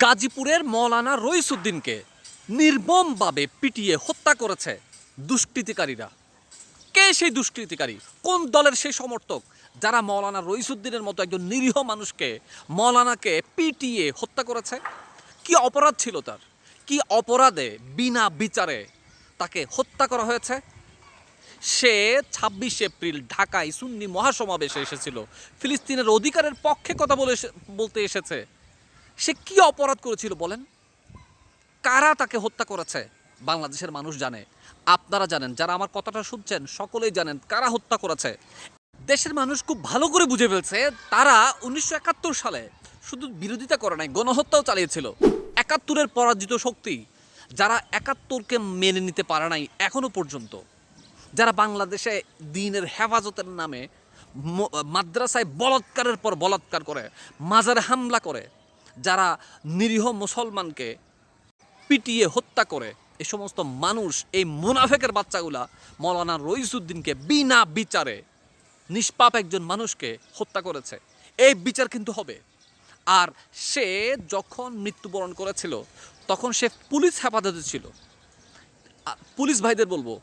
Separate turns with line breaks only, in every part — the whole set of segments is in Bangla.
গাজীপুরের মৌলানা রইসুদ্দিনকে নির্মমভাবে পিটিয়ে হত্যা করেছে দুষ্কৃতিকারীরা। কে সেই দুষ্কৃতিকারী? কোন দলের সেই সমর্থক যারা মৌলানা রইসুদ্দিনের মতো একজন নিরীহ মানুষকে, মৌলানাকে পিটিয়ে হত্যা করেছে? কি অপরাধ ছিল তার? কি অপরাধে বিনা বিচারে তাকে হত্যা করা হয়েছে? সে ২৬ এপ্রিল ঢাকায় সুন্নি মহাসমাবেশে এসেছিল, ফিলিস্তিনের অধিকারের পক্ষে কথা বলতে এসেছে। সে কি অপরাধ করেছিল বলেন? কারা তাকে হত্যা করেছে? বাংলাদেশের মানুষ জানে, আপনারা জানেন, যারা আমার কথাটা শুনছেন সকলেই জানেন কারা হত্যা করেছে। দেশের মানুষ খুব ভালো করে বুঝে ফেলছে, তারা ১৯৭১ সালে শুধু বিরোধিতা করে নাই, গণহত্যাও চালিয়েছিল। ৭১-এর পরাজিত শক্তি, যারা ৭১-কে মেনে নিতে পারে নাই এখনো পর্যন্ত, যারা বাংলাদেশে দ্বীনের হেফাজতের নামে মাদ্রাসায় বলাৎকারের পর বলাৎকার করে, মাজারে হামলা করে, যারা নিরীহ মুসলমানকে পিটিয়ে হত্যা করে, এই সমস্ত মানুষ, এই মুনাফেকের বাচ্চাগুলা মৌলানা রইসুদ্দিনকে বিনা বিচারে, নিষ্পাপ একজন মানুষকে হত্যা করেছে। এই বিচার কিন্তু হবে। আর সে যখন মৃত্যুবরণ করেছিল তখন সে পুলিশ হেফাজতে ছিল। পুলিশ ভাইদের বলবো,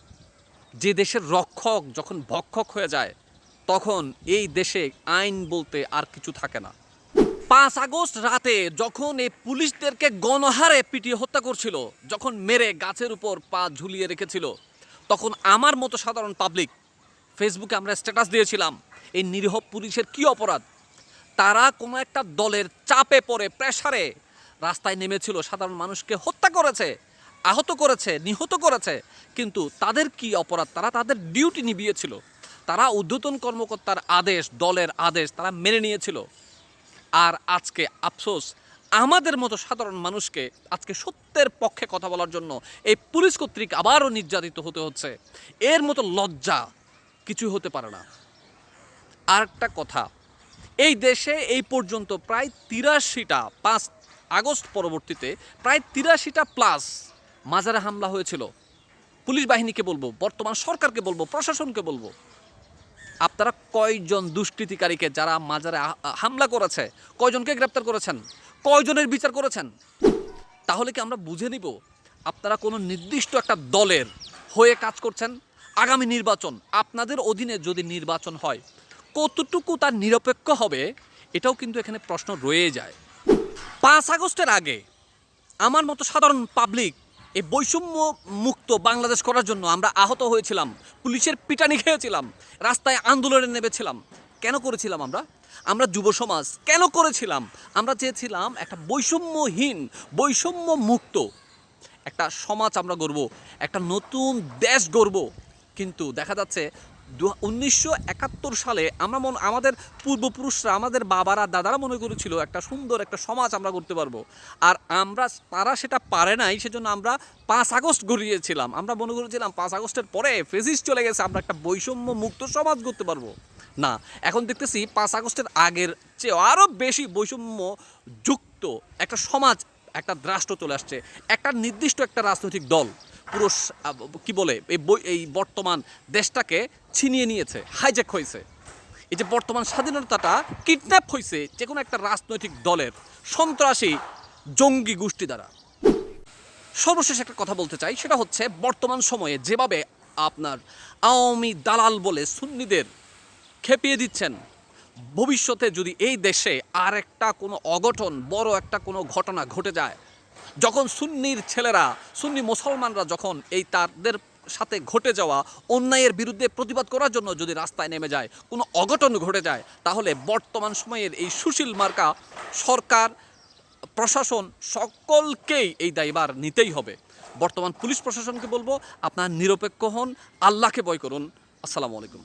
যে দেশের রক্ষক যখন ভক্ষক হয়ে যায় তখন এই দেশে আইন বলতে আর কিছু থাকে না। ৫ আগস্ট রাতে যখন এই পুলিশদেরকে গণহারে পিটিয়ে হত্যা করছিল, যখন মেরে গাছের উপর পা ঝুলিয়ে রেখেছিল, তখন আমার মতো সাধারণ পাবলিক ফেসবুকে আমরা স্ট্যাটাস দিয়েছিলাম, এই নিরীহ পুলিশের কি অপরাধ? তারা কোনো একটা দলের চাপে পড়ে, প্রেসারে রাস্তায় নেমেছিল, সাধারণ মানুষকে হত্যা করেছে, আহত করেছে, নিহত করেছে। কিন্তু তাদের কি অপরাধ? তারা তাদের ডিউটি নিভিয়েছিল, তারা ঊর্ধ্বতন কর্মকর্তার আদেশ, দলের আদেশ তারা মেনে নিয়েছিল। আর আজকে আফসোস, আমাদের মতো সাধারণ মানুষকে আজকে সত্যের পক্ষে কথা বলার জন্য এই পুলিশ কর্তৃক আবারও নির্যাতিত হতে হচ্ছে। এর মতো লজ্জা কিছু হতে পারে না। আর একটা কথা, এই দেশে এই পর্যন্ত প্রায় ৮৩টা, ৫ আগস্ট পরবর্তীতে প্রায় ৮৩টা প্লাস মাজারে হামলা হয়েছিল। পুলিশ বাহিনীকে বলবো, বর্তমান সরকারকে বলবো, প্রশাসনকে বলবো, আপনারা কয়জন দুষ্কৃতিকারীকে যারা মাজারে হামলা করেছে, কয়জনকে গ্রেপ্তার করেছেন? কয়জনের বিচার করেছেন? তাহলে কি আমরা বুঝে নিব আপনারা কোনো নির্দিষ্ট একটা দলের হয়ে কাজ করছেন? আগামী নির্বাচন, আপনাদের অধীনে যদি নির্বাচন হয়, কতটুকু তার নিরপেক্ষ হবে এটাও কিন্তু এখানে প্রশ্ন রয়ে যায়। ৫ আগস্টের আগে আমার মতো সাধারণ পাবলিক এই বৈষম্য মুক্ত বাংলাদেশ করার জন্য আমরা আহত হয়েছিলাম, পুলিশের পিটানি খেয়েছিলাম, রাস্তায় আন্দোলনে নেমেছিলাম। কেন করেছিলাম আমরা যুব সমাজ কেন করেছিলাম? আমরা চেয়েছিলাম একটা বৈষম্যহীন, বৈষম্য মুক্ত একটা সমাজ আমরা গড়ব, একটা নতুন দেশ গড়ব। কিন্তু দেখা যাচ্ছে ১৯৭১ সালে আমাদের পূর্বপুরুষরা, আমাদের বাবারা, দাদারা মনে করেছিল একটা সুন্দর একটা সমাজ আমরা করতে পারবো। আর তারা সেটা পারে নাই, সেজন্য আমরা ৫ আগস্ট গড়িয়েছিলাম। আমরা মনে করেছিলাম ৫ আগস্টের পরে ফেসিস্ট চলে গেছে, আমরা একটা বৈষম্য মুক্ত সমাজ করতে পারবো। না, এখন দেখতেছি ৫ আগস্টের আগের চেয়ে আরও বেশি বৈষম্য যুক্ত একটা সমাজ, একটা রাষ্ট্র চলে আসছে। একটা নির্দিষ্ট একটা রাজনৈতিক দল পুরো কি বলে এই বর্তমান দেশটাকে ছিনিয়ে নিয়েছে, হাইজ্যাক হয়েছে। এই যে বর্তমান স্বাধীনতাটা কিডন্যাপ হয়েছে যে কোনো একটা রাজনৈতিক দলের সন্ত্রাসী জঙ্গি গোষ্ঠী দ্বারা। সর্বশেষ একটা কথা বলতে চাই, সেটা হচ্ছে বর্তমান সময়ে যেভাবে আপনার আওয়ামী দালাল বলে সুন্নিদের খেপিয়ে দিচ্ছেন, ভবিষ্যতে যদি এই দেশে আর একটা কোনো অঘটন, বড় একটা কোনো ঘটনা ঘটে যায়, যখন সুন্নির ছেলেরা, সুন্নি মুসলমানরা যখন এই তাদের সাথে ঘটে যাওয়া অন্যায়ের বিরুদ্ধে প্রতিবাদ করার জন্য যদি রাস্তায় নেমে যায়, কোনো অঘটন ঘটে যায়, তাহলে বর্তমান সময়ের এই সুশীল মার্কা সরকার, প্রশাসন সকলকেই এই দায়ভার নিতেই হবে। বর্তমান পুলিশ প্রশাসনকে বলবো, আপনার নিরপেক্ষ হন, আল্লাহকে ভয় করুন। আসসালামু আলাইকুম।